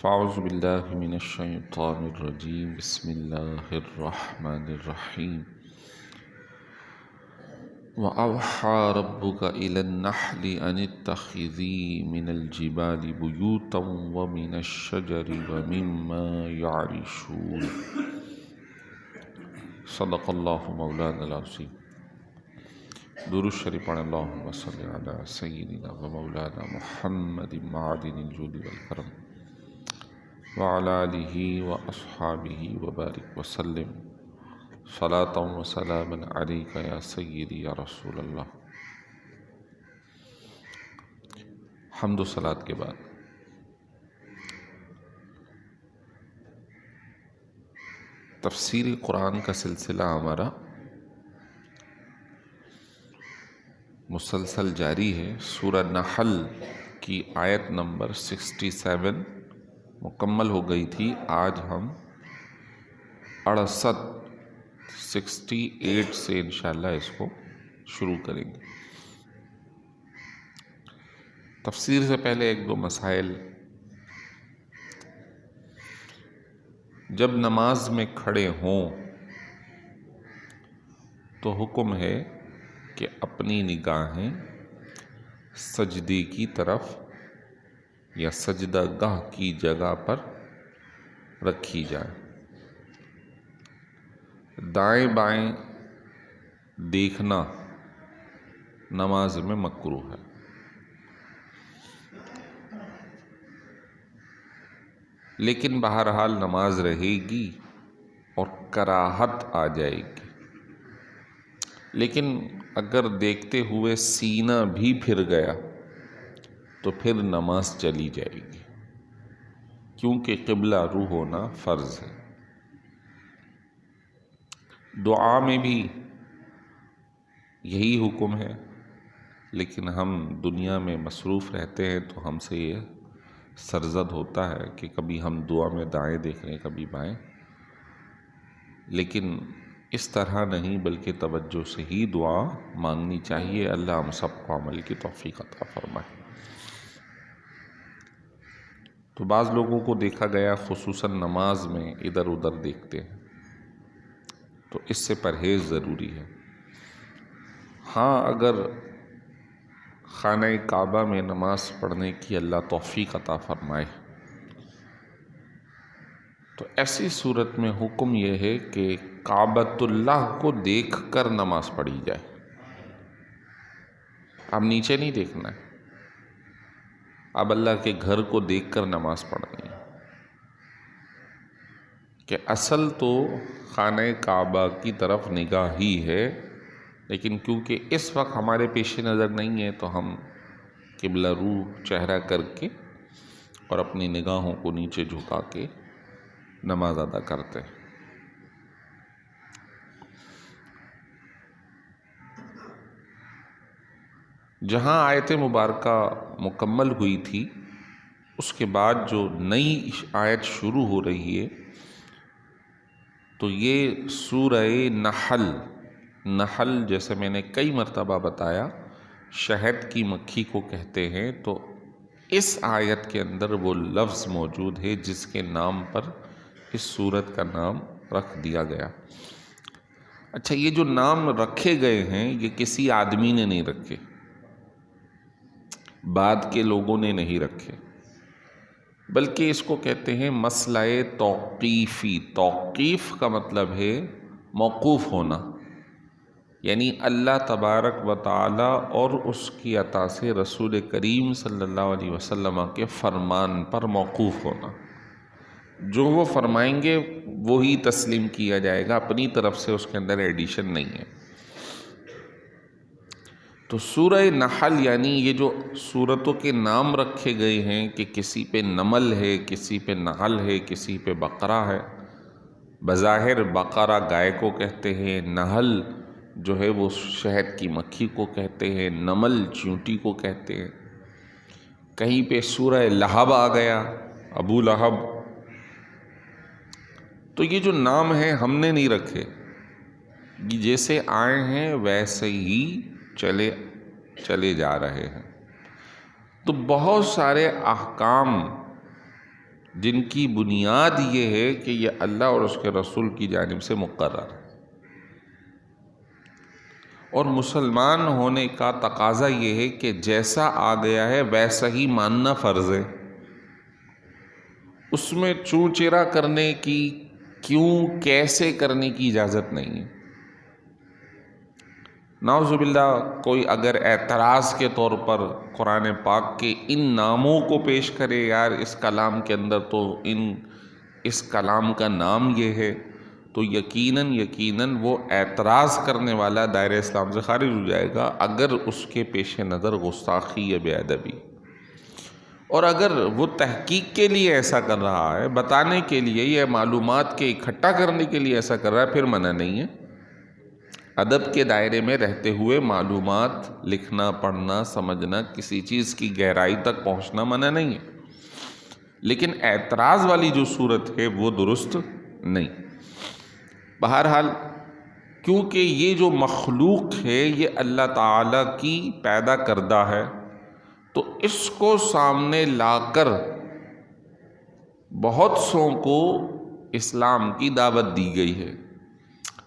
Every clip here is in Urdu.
فاعوذ باللہ من الشیطان الرجیم بسم اللہ الرحمن الرحیم وَأَوْحَى رَبُّكَ إِلَى النَّحْلِ أَنِ اتَّخِذِي مِنَ الْجِبَالِ بُيُوتًا وَمِنَ الشَّجَرِ وَمِمَّا يَعْرِشُونَ صدق اللہ مولانا العظیم۔ درود شریف پڑھیں۔ اللہم صلی علی سیدنا و مولانا محمد معدن الجود والکرم وعلی آلہ واصحابہ وبارک وسلم صلاۃ و سلاما علیک یا سیدی یا رسول اللہ۔ حمد و صلاۃ کے بعد تفسیر قرآن کا سلسلہ ہمارا مسلسل جاری ہے۔ سورہ نحل کی آیت نمبر 67 مکمل ہو گئی تھی۔ آج ہم 68 سے انشاءاللہ اس کو شروع کریں گے۔ تفسیر سے پہلے ایک دو مسائل۔ جب نماز میں کھڑے ہوں تو حکم ہے کہ اپنی نگاہیں سجدے کی طرف یا سجدہ گاہ کی جگہ پر رکھی جائیں۔ دائیں بائیں دیکھنا نماز میں مکروہ ہے۔ لیکن بہرحال نماز رہے گی اور کراہت آ جائے گی۔ لیکن اگر دیکھتے ہوئے سینہ بھی پھر گیا تو پھر نماز چلی جائے گی، کیونکہ قبلہ رو ہونا فرض ہے۔ دعا میں بھی یہی حکم ہے، لیکن ہم دنیا میں مصروف رہتے ہیں تو ہم سے یہ سرزد ہوتا ہے کہ کبھی ہم دعا میں دائیں دیکھ رہے ہیں کبھی بائیں، لیکن اس طرح نہیں بلکہ توجہ سے ہی دعا مانگنی چاہیے۔ اللہ ہم سب کو عمل کی توفیق عطا فرمائے۔ تو بعض لوگوں کو دیکھا گیا خصوصاً نماز میں ادھر ادھر دیکھتے ہیں، تو اس سے پرہیز ضروری ہے۔ ہاں، اگر خانہ کعبہ میں نماز پڑھنے کی اللہ توفیق عطا فرمائے تو ایسی صورت میں حکم یہ ہے کہ کعبۃ اللہ کو دیکھ کر نماز پڑھی جائے۔ اب نیچے نہیں دیکھنا ہے، اب اللہ کے گھر کو دیکھ کر نماز پڑھنی ہے۔ کہ اصل تو خانہ کعبہ کی طرف نگاہ ہی ہے، لیکن کیونکہ اس وقت ہمارے پیش نظر نہیں ہے تو ہم قبلہ رو چہرہ کر کے اور اپنی نگاہوں کو نیچے جھکا کے نماز ادا کرتے ہیں۔ جہاں آیت مبارکہ مکمل ہوئی تھی اس کے بعد جو نئی آیت شروع ہو رہی ہے تو یہ سورہ نحل جیسے میں نے کئی مرتبہ بتایا شہد کی مکھی کو کہتے ہیں، تو اس آیت کے اندر وہ لفظ موجود ہے جس کے نام پر اس سورت کا نام رکھ دیا گیا۔ اچھا، یہ جو نام رکھے گئے ہیں یہ کسی آدمی نے نہیں رکھے، بعد کے لوگوں نے نہیں رکھے، بلکہ اس کو کہتے ہیں مسئلہ توقیفی۔ توقیف کا مطلب ہے موقوف ہونا، یعنی اللہ تبارک و تعالی اور اس کی عطا سے رسول کریم صلی اللہ علیہ وسلم کے فرمان پر موقوف ہونا۔ جو وہ فرمائیں گے وہی تسلیم کیا جائے گا، اپنی طرف سے اس کے اندر ایڈیشن نہیں ہے۔ تو سورہ نحل یعنی یہ جو سورتوں کے نام رکھے گئے ہیں کہ کسی پہ نمل ہے، کسی پہ نحل ہے، کسی پہ بقرہ ہے۔ بظاہر بقرہ گائے کو کہتے ہیں، نحل جو ہے وہ شہد کی مکھی کو کہتے ہیں، نمل چیونٹی کو کہتے ہیں۔ کہیں پہ سورہ لہب آ گیا، ابو لہب۔ تو یہ جو نام ہیں ہم نے نہیں رکھے، جیسے آئے ہیں ویسے ہی چلے جا رہے ہیں۔ تو بہت سارے احکام جن کی بنیاد یہ ہے کہ یہ اللہ اور اس کے رسول کی جانب سے مقرر ہے، اور مسلمان ہونے کا تقاضا یہ ہے کہ جیسا آ گیا ہے ویسا ہی ماننا فرض ہے، اس میں چوں چرا کرنے کی، کیوں، کیسے کرنے کی اجازت نہیں ہے۔ نعوذ باللہ کوئی اگر اعتراض کے طور پر قرآن پاک کے ان ناموں کو پیش کرے، یار اس کلام کے اندر تو اس کلام کا نام یہ ہے، تو یقیناً وہ اعتراض کرنے والا دائرہ اسلام سے خارج ہو جائے گا، اگر اس کے پیش نظر گستاخی یا بے ادبی، اور اگر وہ تحقیق کے لیے ایسا کر رہا ہے، بتانے کے لیے یا معلومات کے اکٹھا کرنے کے لیے ایسا کر رہا ہے، پھر منع نہیں ہے۔ ادب کے دائرے میں رہتے ہوئے معلومات لکھنا، پڑھنا، سمجھنا، کسی چیز کی گہرائی تک پہنچنا منع نہیں ہے، لیکن اعتراض والی جو صورت ہے وہ درست نہیں۔ بہرحال کیونکہ یہ جو مخلوق ہے یہ اللہ تعالیٰ کی پیدا کردہ ہے، تو اس کو سامنے لا کر بہت سوں کو اسلام کی دعوت دی گئی ہے،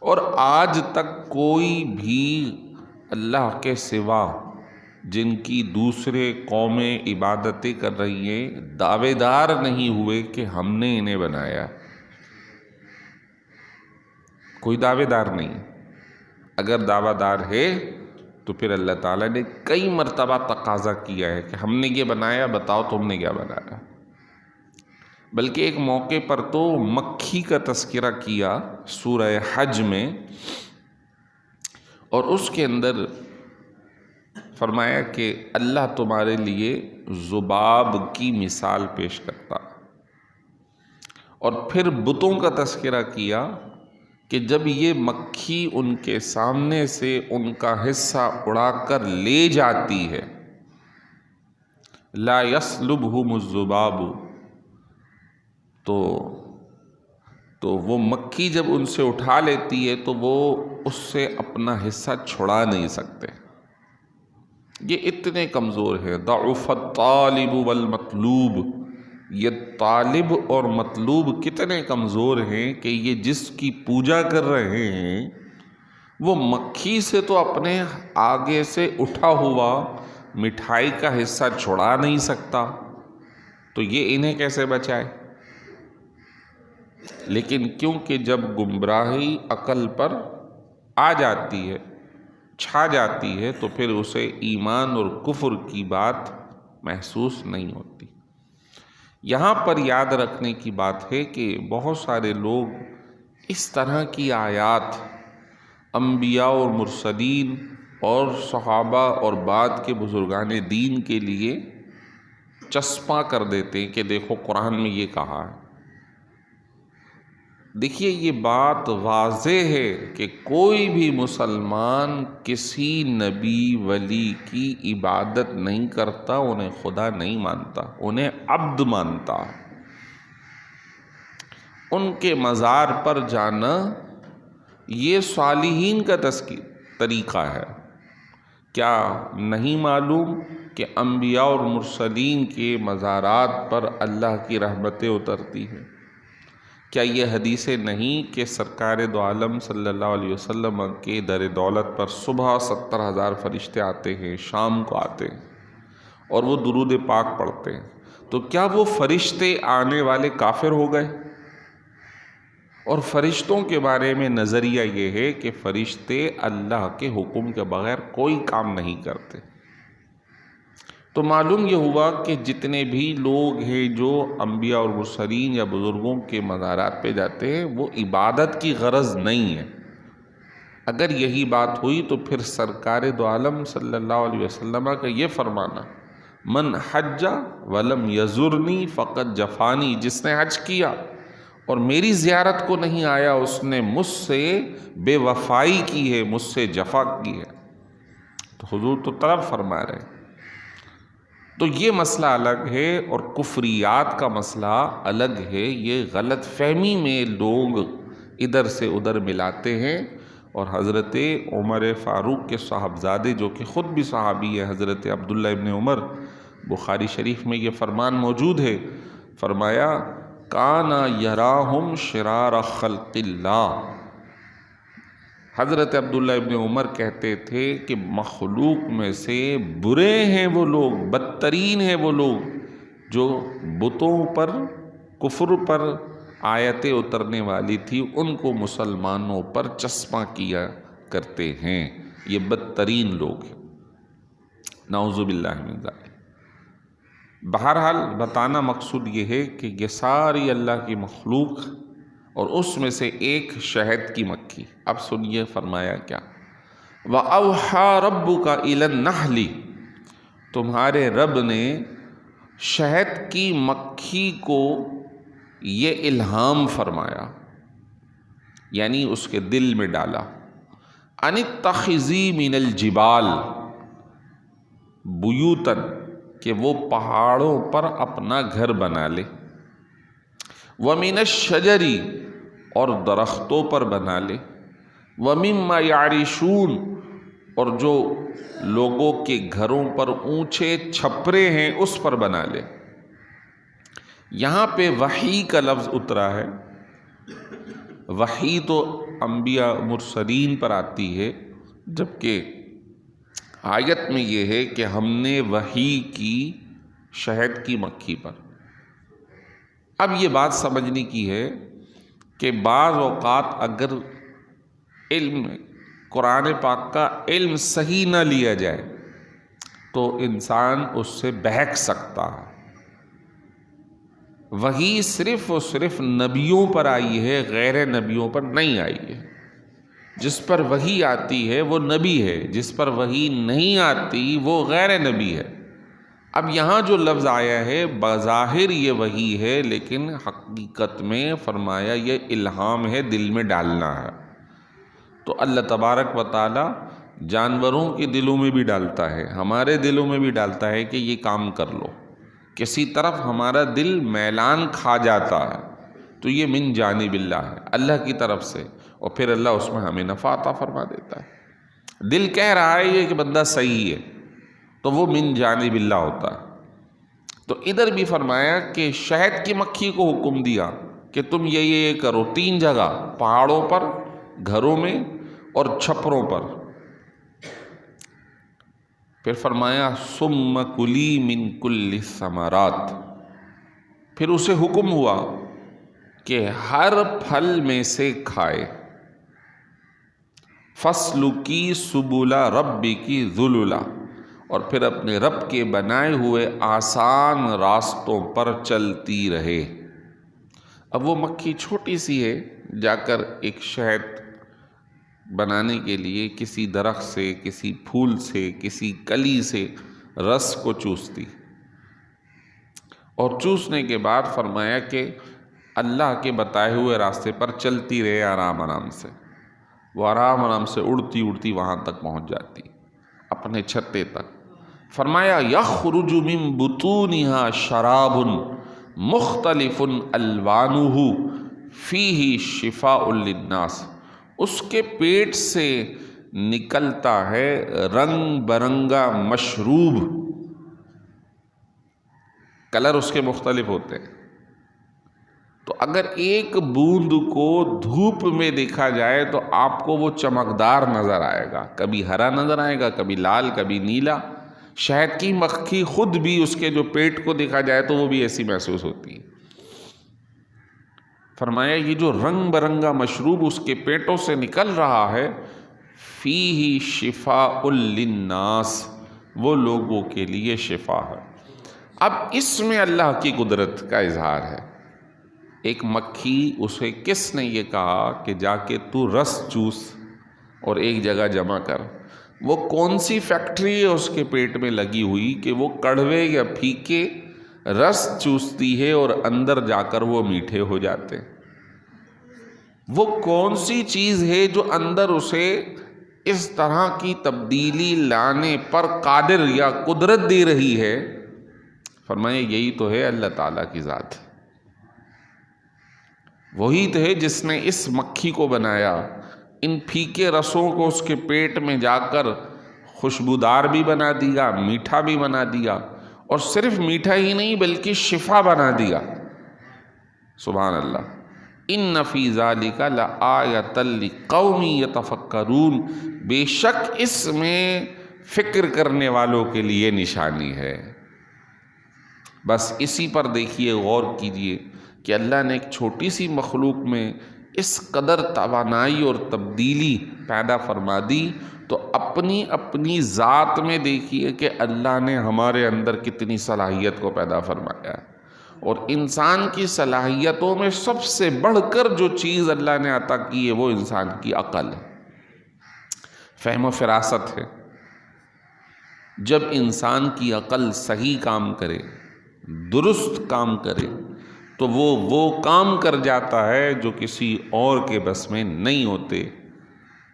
اور آج تک کوئی بھی اللہ کے سوا جن کی دوسرے قومیں عبادتیں کر رہی ہیں دعوے دار نہیں ہوئے کہ ہم نے انہیں بنایا۔ کوئی دعوے دار نہیں، اگر دعویٰ دار ہے تو پھر اللہ تعالیٰ نے کئی مرتبہ تقاضا کیا ہے کہ ہم نے یہ بنایا، بتاؤ تم نے کیا بنایا۔ بلکہ ایک موقع پر تو مکھی کا تذکرہ کیا سورہ حج میں، اور اس کے اندر فرمایا کہ اللہ تمہارے لیے ذباب کی مثال پیش کرتا، اور پھر بتوں کا تذکرہ کیا کہ جب یہ مکھی ان کے سامنے سے ان کا حصہ اڑا کر لے جاتی ہے، لا یسلبہم الذباب، تو وہ مکھی جب ان سے اٹھا لیتی ہے تو وہ اس سے اپنا حصہ چھڑا نہیں سکتے، یہ اتنے کمزور ہے۔ ضعف الطالب والمطلوب، یہ طالب اور مطلوب کتنے کمزور ہیں کہ یہ جس کی پوجا کر رہے ہیں وہ مکھی سے تو اپنے آگے سے اٹھا ہوا مٹھائی کا حصہ چھڑا نہیں سکتا، تو یہ انہیں کیسے بچائے؟ لیکن کیونکہ جب گمراہی عقل پر آ جاتی ہے، چھا جاتی ہے، تو پھر اسے ایمان اور کفر کی بات محسوس نہیں ہوتی۔ یہاں پر یاد رکھنے کی بات ہے کہ بہت سارے لوگ اس طرح کی آیات انبیاء اور مرسلین اور صحابہ اور بعد کے بزرگان دین کے لیے چسپاں کر دیتے ہیں کہ دیکھو قرآن میں یہ کہا ہے۔ دیکھیے یہ بات واضح ہے کہ کوئی بھی مسلمان کسی نبی ولی کی عبادت نہیں کرتا، انہیں خدا نہیں مانتا، انہیں عبد مانتا۔ ان کے مزار پر جانا یہ صالحین کا طریقہ ہے۔ کیا نہیں معلوم کہ انبیاء اور مرسلین کے مزارات پر اللہ کی رحمتیں اترتی ہیں؟ کیا یہ حدیث نہیں کہ سرکار دو عالم صلی اللہ علیہ وسلم کے در دولت پر صبح 70,000 فرشتے آتے ہیں، شام کو آتے ہیں اور وہ درود پاک پڑھتے ہیں؟ تو کیا وہ فرشتے آنے والے کافر ہو گئے؟ اور فرشتوں کے بارے میں نظریہ یہ ہے کہ فرشتے اللہ کے حکم کے بغیر کوئی کام نہیں کرتے۔ تو معلوم یہ ہوا کہ جتنے بھی لوگ ہیں جو انبیاء اور مرسلین یا بزرگوں کے مزارات پہ جاتے ہیں وہ عبادت کی غرض نہیں ہے۔ اگر یہی بات ہوئی تو پھر سرکار دو عالم صلی اللہ علیہ وسلم کا یہ فرمانا، من حج ولم یزرنی فقد جفانی، جس نے حج کیا اور میری زیارت کو نہیں آیا اس نے مجھ سے بے وفائی کی ہے، مجھ سے جفا کی ہے۔ تو حضور تو طلب فرما رہے ہیں۔ تو یہ مسئلہ الگ ہے اور کفریات کا مسئلہ الگ ہے۔ یہ غلط فہمی میں لوگ ادھر سے ادھر ملاتے ہیں، اور حضرت عمر فاروق کے صاحبزادے جو کہ خود بھی صحابی ہے، حضرت عبداللہ ابن عمر، بخاری شریف میں یہ فرمان موجود ہے، فرمایا کان یراہم شرار خلق اللہ۔ حضرت عبداللہ ابن عمر کہتے تھے کہ مخلوق میں سے برے ہیں وہ لوگ، بدترین ہیں وہ لوگ جو بتوں پر، کفر پر آیتیں اترنے والی تھی ان کو مسلمانوں پر چسپاں کیا کرتے ہیں، یہ بدترین لوگ ہیں، نعوذ باللہ من ذالک۔ بہرحال بتانا مقصود یہ ہے کہ یہ ساری اللہ کی مخلوق اور اس میں سے ایک شہد کی مکھی۔ اب سنیے فرمایا کیا، وَأَوْحَى رَبُّكَ إِلَى النَّحْلِ، تمہارے رب نے شہد کی مکھی کو یہ الہام فرمایا، یعنی اس کے دل میں ڈالا، أَنِ اتَّخِذِي مِنَ الْجِبَالِ بُيُوتًا، کہ وہ پہاڑوں پر اپنا گھر بنا لے، وَمِنَ الشَّجَرِ، اور درختوں پر بنا لے، وَمِمَّا يَعْرِشُونَ، اور جو لوگوں کے گھروں پر اونچے چھپرے ہیں اس پر بنا لے۔ یہاں پہ وحی کا لفظ اترا ہے۔ وحی تو انبیاء مرسلین پر آتی ہے، جبکہ آیت میں یہ ہے کہ ہم نے وحی کی شہد کی مکھی پر۔ اب یہ بات سمجھنے کی ہے کہ بعض اوقات اگر علم قرآن پاک کا علم صحیح نہ لیا جائے تو انسان اس سے بہک سکتا ہے۔ وحی صرف اور صرف نبیوں پر آئی ہے، غیر نبیوں پر نہیں آئی ہے۔ جس پر وحی آتی ہے وہ نبی ہے، جس پر وحی نہیں آتی وہ غیر نبی ہے۔ اب یہاں جو لفظ آیا ہے بظاہر یہ وحی ہے، لیکن حقیقت میں فرمایا یہ الہام ہے، دل میں ڈالنا ہے۔ تو اللہ تبارک و تعالی جانوروں کے دلوں میں بھی ڈالتا ہے، ہمارے دلوں میں بھی ڈالتا ہے کہ یہ کام کر لو۔ کسی طرف ہمارا دل میلان کھا جاتا ہے تو یہ من جانب اللہ ہے، اللہ کی طرف سے، اور پھر اللہ اس میں ہمیں نفع عطا فرما دیتا ہے۔ دل کہہ رہا ہے یہ کہ بندہ صحیح ہے تو وہ من جانب اللہ ہوتا ہے۔ تو ادھر بھی فرمایا کہ شہد کی مکھی کو حکم دیا کہ تم یہ کرو، 3 جگہ، پہاڑوں پر، گھروں میں اور چھپروں پر۔ پھر فرمایا ثم کلی من کل الثمرات، پھر اسے حکم ہوا کہ ہر پھل میں سے کھائے۔ فَاسْلُكِي سُبُلَ رَبِّكِ ذُلُلًا، اور پھر اپنے رب کے بنائے ہوئے آسان راستوں پر چلتی رہے۔ اب وہ مکھی چھوٹی سی ہے، جا کر ایک شہد بنانے کے لیے کسی درخت سے، کسی پھول سے، کسی کلی سے رس کو چوستی، اور چوسنے کے بعد فرمایا کہ اللہ کے بتائے ہوئے راستے پر چلتی رہے آرام آرام سے۔ وہ آرام آرام سے اڑتی اڑتی وہاں تک پہنچ جاتی، اپنے چھتے تک۔ فرمایا یخرج من بطونها شراب مختلف الوانہ فیہ شفاء للناس، اس کے پیٹ سے نکلتا ہے رنگ برنگا مشروب، کلر اس کے مختلف ہوتے ہیں۔ تو اگر ایک بوند کو دھوپ میں دیکھا جائے تو آپ کو وہ چمکدار نظر آئے گا، کبھی ہرا نظر آئے گا، کبھی لال، کبھی نیلا۔ شہد کی مکھی خود بھی اس کے جو پیٹ کو دیکھا جائے تو وہ بھی ایسی محسوس ہوتی ہے۔ فرمایا یہ جو رنگ برنگا مشروب اس کے پیٹوں سے نکل رہا ہے، فیہ شفاء للناس، وہ لوگوں کے لیے شفا ہے۔ اب اس میں اللہ کی قدرت کا اظہار ہے۔ ایک مکھی، اسے کس نے یہ کہا کہ جا کے تو رس چوس اور ایک جگہ جمع کر؟ وہ کون سی فیکٹری ہے اس کے پیٹ میں لگی ہوئی کہ وہ کڑوے یا پھیکے رس چوستی ہے اور اندر جا کر وہ میٹھے ہو جاتے؟ وہ کون سی چیز ہے جو اندر اسے اس طرح کی تبدیلی لانے پر قادر یا قدرت دے رہی ہے؟ فرمایا یہی تو ہے اللہ تعالیٰ کی ذات، وہی تو ہے جس نے اس مکھی کو بنایا، ان پھیکے رسوں کو اس کے پیٹ میں جا کر خوشبودار بھی بنا دیا، میٹھا بھی بنا دیا، اور صرف میٹھا ہی نہیں بلکہ شفا بنا دیا۔ سبحان اللہ. ان فی ذالک لآیۃ لقوم یتفکرون، بے شک اس میں فکر کرنے والوں کے لیے نشانی ہے. بس اسی پر دیکھیے، غور کیجئے کہ اللہ نے ایک چھوٹی سی مخلوق میں اس قدر توانائی اور تبدیلی پیدا فرما دی، تو اپنی اپنی ذات میں دیکھیے کہ اللہ نے ہمارے اندر کتنی صلاحیت کو پیدا فرمایا ہے. اور انسان کی صلاحیتوں میں سب سے بڑھ کر جو چیز اللہ نے عطا کی ہے وہ انسان کی عقل ہے، فہم و فراست ہے. جب انسان کی عقل صحیح کام کرے، درست کام کرے، تو وہ کام کر جاتا ہے جو کسی اور کے بس میں نہیں ہوتے.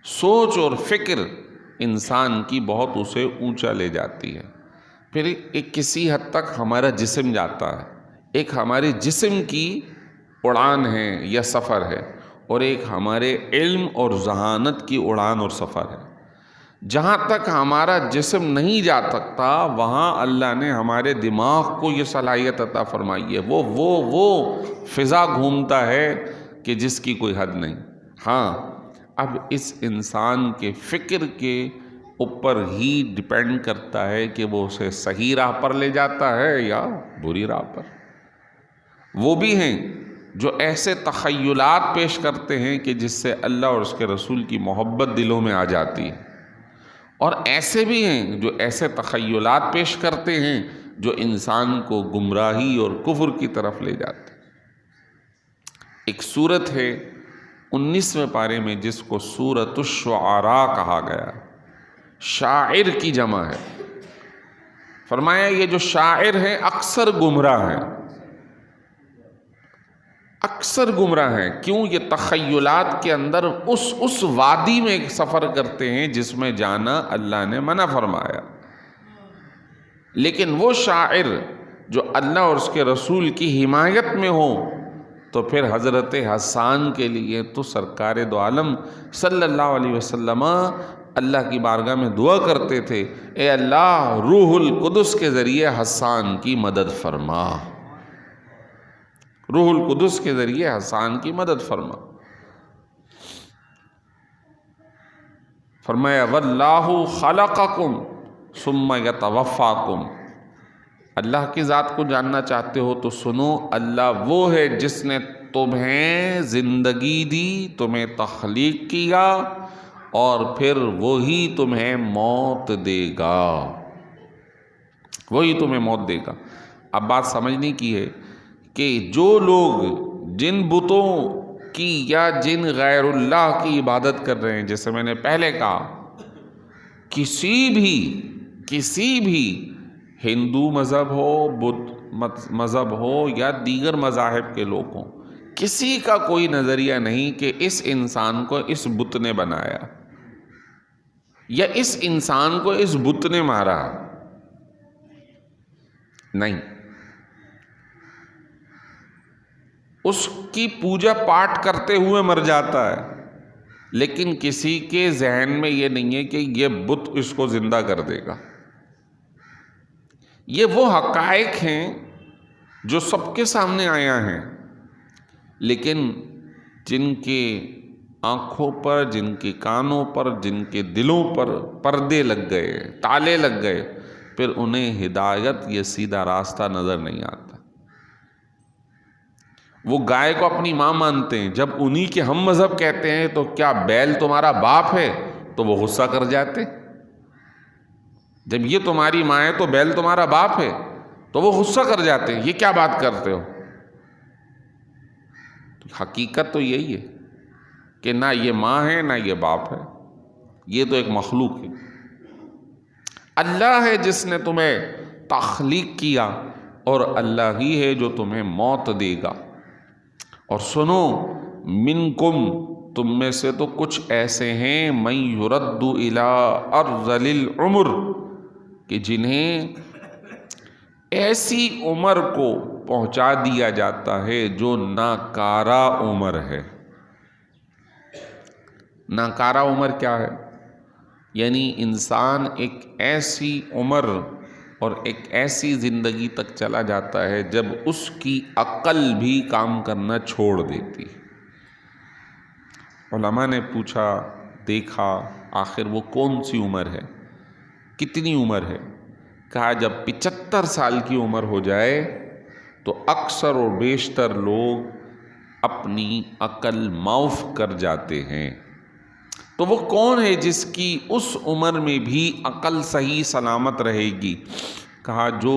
سوچ اور فکر انسان کی بہت اسے اونچا لے جاتی ہے. پھر ایک کسی حد تک ہمارا جسم جاتا ہے، ایک ہمارے جسم کی اڑان ہے یا سفر ہے، اور ایک ہمارے علم اور ذہانت کی اڑان اور سفر ہے. جہاں تک ہمارا جسم نہیں جا سکتا وہاں اللہ نے ہمارے دماغ کو یہ صلاحیت عطا فرمائی ہے. وہ فضا گھومتا ہے کہ جس کی کوئی حد نہیں. ہاں، اب اس انسان کے فکر کے اوپر ہی ڈپینڈ کرتا ہے کہ وہ اسے صحیح راہ پر لے جاتا ہے یا بری راہ پر. وہ بھی ہیں جو ایسے تخیلات پیش کرتے ہیں کہ جس سے اللہ اور اس کے رسول کی محبت دلوں میں آ جاتی ہے، اور ایسے بھی ہیں جو ایسے تخیلات پیش کرتے ہیں جو انسان کو گمراہی اور کفر کی طرف لے جاتے ہیں. ایک سورت ہے 19ویں پارے میں جس کو سورۃ الشعراء کہا گیا، شاعر کی جمع ہے. فرمایا یہ جو شاعر ہیں اکثر گمراہ ہیں، اکثر گمراہ ہیں. کیوں؟ یہ تخیلات کے اندر اس وادی میں ایک سفر کرتے ہیں جس میں جانا اللہ نے منع فرمایا. لیکن وہ شاعر جو اللہ اور اس کے رسول کی حمایت میں ہو، تو پھر حضرت حسان کے لیے تو سرکار دو عالم صلی اللہ علیہ وسلم اللہ کی بارگاہ میں دعا کرتے تھے، اے اللہ روح القدس کے ذریعے حسان کی مدد فرما، روح القدس کے ذریعے حسان کی مدد فرما. فرمایا واللہ خلقکم ثم یتوفاکم. اللہ کی ذات کو جاننا چاہتے ہو تو سنو، اللہ وہ ہے جس نے تمہیں زندگی دی، تمہیں تخلیق کیا، اور پھر وہی تمہیں موت دے گا، وہی تمہیں موت دے گا. اب بات سمجھنے کی ہے کہ جو لوگ جن بتوں کی یا جن غیر اللہ کی عبادت کر رہے ہیں، جیسے میں نے پہلے کہا، کسی بھی ہندو مذہب ہو، بدھ مذہب ہو یا دیگر مذاہب کے لوگ ہوں، کسی کا کوئی نظریہ نہیں کہ اس انسان کو اس بت نے بنایا یا اس انسان کو اس بت نے مارا. نہیں، اس کی پوجا پاٹ کرتے ہوئے مر جاتا ہے، لیکن کسی کے ذہن میں یہ نہیں ہے کہ یہ بت اس کو زندہ کر دے گا. یہ وہ حقائق ہیں جو سب کے سامنے آیا ہیں، لیکن جن کے آنکھوں پر، جن کے کانوں پر، جن کے دلوں پر پردے لگ گئے، تالے لگ گئے، پھر انہیں ہدایت یہ سیدھا راستہ نظر نہیں آتا. وہ گائے کو اپنی ماں مانتے ہیں، جب انہی کے ہم مذہب کہتے ہیں تو کیا بیل تمہارا باپ ہے، تو وہ غصہ کر جاتے. جب یہ تمہاری ماں ہے تو بیل تمہارا باپ ہے تو وہ غصہ کر جاتے ہیں، یہ کیا بات کرتے ہو. حقیقت تو یہی ہے کہ نہ یہ ماں ہے نہ یہ باپ ہے، یہ تو ایک مخلوق ہے. اللہ ہے جس نے تمہیں تخلیق کیا، اور اللہ ہی ہے جو تمہیں موت دے گا. اور سنو، منکم، تم میں سے تو کچھ ایسے ہیں، من یرد الی ارذل العمر، کہ جنہیں ایسی عمر کو پہنچا دیا جاتا ہے جو ناکارہ عمر ہے. ناکارہ عمر کیا ہے؟ یعنی انسان ایک ایسی عمر اور ایک ایسی زندگی تک چلا جاتا ہے جب اس کی عقل بھی کام کرنا چھوڑ دیتی. علماء نے پوچھا، دیکھا، آخر وہ کون سی عمر ہے، کتنی عمر ہے؟ کہا جب 75 سال کی عمر ہو جائے تو اکثر اور بیشتر لوگ اپنی عقل معاف کر جاتے ہیں. تو وہ کون ہے جس کی اس عمر میں بھی عقل صحیح سلامت رہے گی؟ کہا جو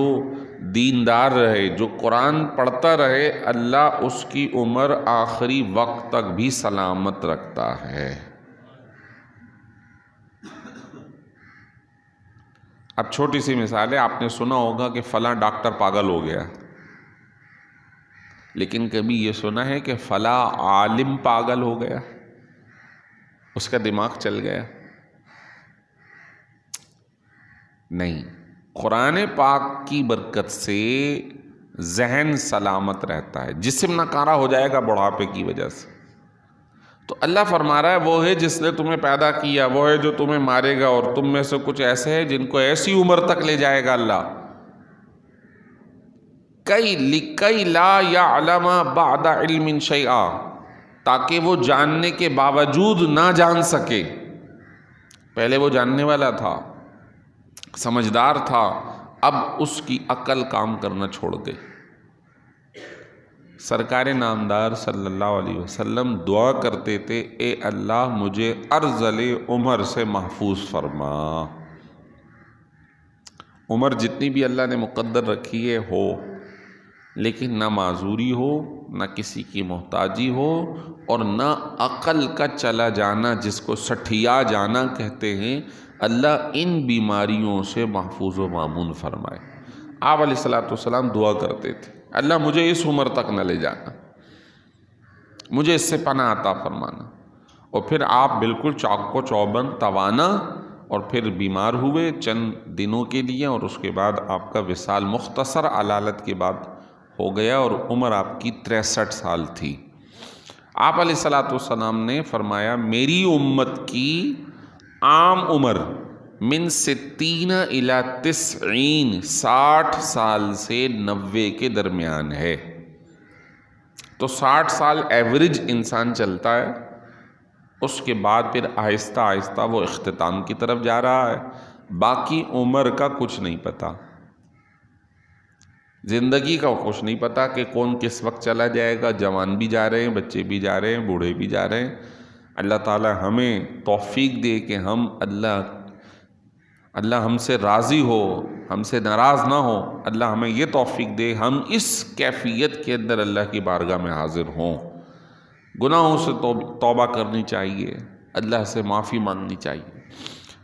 دیندار رہے، جو قرآن پڑھتا رہے، اللہ اس کی عمر آخری وقت تک بھی سلامت رکھتا ہے. اب چھوٹی سی مثال ہے، آپ نے سنا ہوگا کہ فلاں ڈاکٹر پاگل ہو گیا، لیکن کبھی یہ سنا ہے کہ فلاں عالم پاگل ہو گیا، اس کا دماغ چل گیا؟ نہیں. قرآن پاک کی برکت سے ذہن سلامت رہتا ہے، جسم ناکارہ ہو جائے گا بڑھاپے کی وجہ سے. تو اللہ فرما رہا ہے وہ ہے جس نے تمہیں پیدا کیا، وہ ہے جو تمہیں مارے گا، اور تم میں سے کچھ ایسے ہیں جن کو ایسی عمر تک لے جائے گا اللہ، لِكَيْ لَا يَعْلَمَ بَعْدَ عِلْمٍ شَيْئًا، تاکہ وہ جاننے کے باوجود نہ جان سکے. پہلے وہ جاننے والا تھا، سمجھدار تھا، اب اس کی عقل کام کرنا چھوڑ گئی. سرکار نامدار صلی اللہ علیہ وسلم دعا کرتے تھے، اے اللہ مجھے ارذل عمر سے محفوظ فرما. عمر جتنی بھی اللہ نے مقدر رکھی ہے ہو، لیکن نہ معذوری ہو، نہ کسی کی محتاجی ہو، اور نہ عقل کا چلا جانا جس کو سٹھیا جانا کہتے ہیں. اللہ ان بیماریوں سے محفوظ و مامون فرمائے. آپ علیہ السلام دعا کرتے تھے، اللہ مجھے اس عمر تک نہ لے جانا، مجھے اس سے پناہ عطا فرمانا. اور پھر آپ بالکل چاق و چوبند توانا، اور پھر بیمار ہوئے چند دنوں کے لیے، اور اس کے بعد آپ کا وصال مختصر علالت کے بعد ہو گیا، اور عمر آپ کی 63 سال تھی. آپ علیہ السلام نے فرمایا میری امت کی عام عمر من 60 الی 90، 60 سال سے 90 کے درمیان ہے. تو 60 سال ایوریج انسان چلتا ہے، اس کے بعد پھر آہستہ آہستہ وہ اختتام کی طرف جا رہا ہے. باقی عمر کا کچھ نہیں پتا، زندگی کا کچھ نہیں پتا کہ کون کس وقت چلا جائے گا. جوان بھی جا رہے ہیں، بچے بھی جا رہے ہیں، بوڑھے بھی جا رہے ہیں. اللہ تعالی ہمیں توفیق دے کہ ہم اللہ ہم سے راضی ہو، ہم سے ناراض نہ ہو. اللہ ہمیں یہ توفیق دے ہم اس کیفیت کے اندر اللہ کی بارگاہ میں حاضر ہوں. گناہوں سے توبہ کرنی چاہیے، اللہ سے معافی مانگنی چاہیے.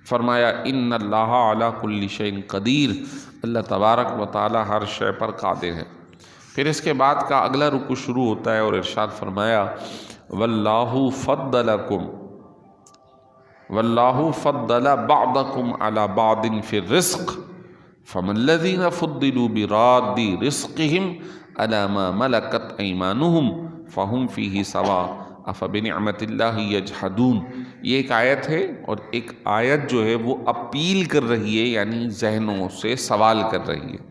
فرمایا ان اللہ علی کل شیء قدیر، اللہ تبارک و تعالی ہر شے پر قادر ہے. پھر اس کے بعد کا اگلا رکوع شروع ہوتا ہے اور ارشاد فرمایا واللہ فضل بعضکم علی بعض فی الرزق فما الذین فضلوا براد رزقہم علی ما ملکت ایمانہم فہم فیہ سواء افبنعمت اللہ یجحدون. یہ ایک آیت ہے، اور ایک آیت جو ہے وہ اپیل کر رہی ہے، یعنی ذہنوں سے سوال کر رہی ہے.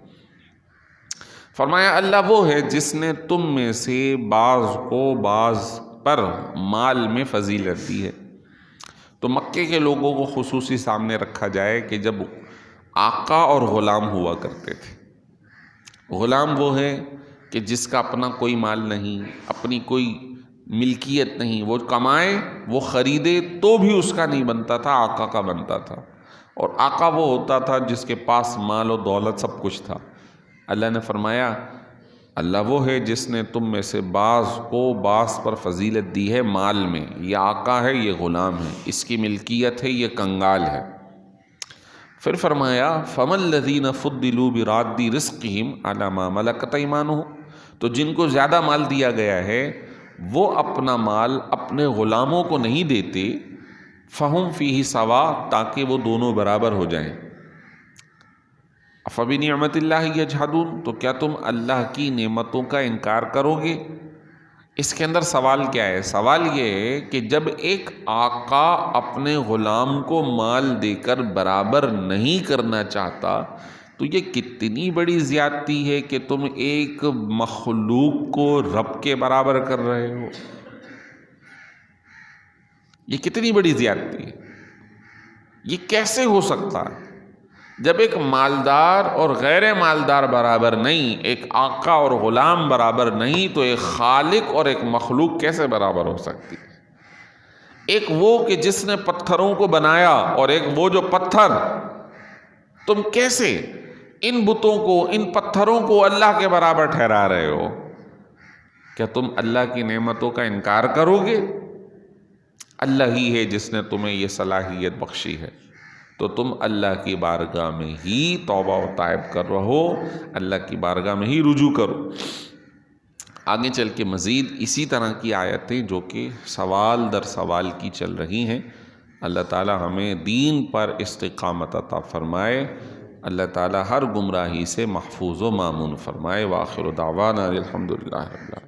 فرمایا اللہ وہ ہے جس نے تم میں سے بعض کو بعض پر مال میں فضیلت دی ہے. تو مکے کے لوگوں کو خصوصی سامنے رکھا جائے کہ جب آقا اور غلام ہوا کرتے تھے. غلام وہ ہے کہ جس کا اپنا کوئی مال نہیں، اپنی کوئی ملکیت نہیں، وہ کمائے، وہ خریدے تو بھی اس کا نہیں بنتا تھا، آقا کا بنتا تھا. اور آقا وہ ہوتا تھا جس کے پاس مال و دولت سب کچھ تھا. اللہ نے فرمایا اللہ وہ ہے جس نے تم میں سے بعض کو بعض پر فضیلت دی ہے مال میں. یہ آقا ہے، یہ غلام ہے، اس کی ملکیت ہے، یہ کنگال ہے. پھر فرمایا فَمَا الَّذِينَ فُضِّلُوا بِرَادِّ رِزْقِهِمْ عَلَى مَا مَلَكَتْ أَيْمَانُهُمْ، تو جن کو زیادہ مال دیا گیا ہے وہ اپنا مال اپنے غلاموں کو نہیں دیتے. فَهُمْ فِيهِ سَوَاءٌ، تاکہ وہ دونوں برابر ہو جائیں. افبنعمت اللہ یجحدون، تو کیا تم اللہ کی نعمتوں کا انکار کرو گے؟ اس کے اندر سوال کیا ہے؟ سوال یہ ہے کہ جب ایک آقا اپنے غلام کو مال دے کر برابر نہیں کرنا چاہتا تو یہ کتنی بڑی زیادتی ہے کہ تم ایک مخلوق کو رب کے برابر کر رہے ہو. یہ کتنی بڑی زیادتی ہے. یہ کیسے ہو سکتا ہے؟ جب ایک مالدار اور غیر مالدار برابر نہیں، ایک آقا اور غلام برابر نہیں، تو ایک خالق اور ایک مخلوق کیسے برابر ہو سکتی؟ ایک وہ کہ جس نے پتھروں کو بنایا اور ایک وہ جو پتھر. تم کیسے ان بتوں کو، ان پتھروں کو اللہ کے برابر ٹھہرا رہے ہو؟ کیا تم اللہ کی نعمتوں کا انکار کرو گے؟ اللہ ہی ہے جس نے تمہیں یہ صلاحیت بخشی ہے، تو تم اللہ کی بارگاہ میں ہی توبہ و تائب کر رہو، اللہ کی بارگاہ میں ہی رجوع کرو. آگے چل کے مزید اسی طرح کی آیتیں جو کہ سوال در سوال کی چل رہی ہیں. اللہ تعالی ہمیں دین پر استقامت عطا فرمائے، اللہ تعالی ہر گمراہی سے محفوظ و مامون فرمائے. وآخر دعوانا الحمدللہ رب العالمین.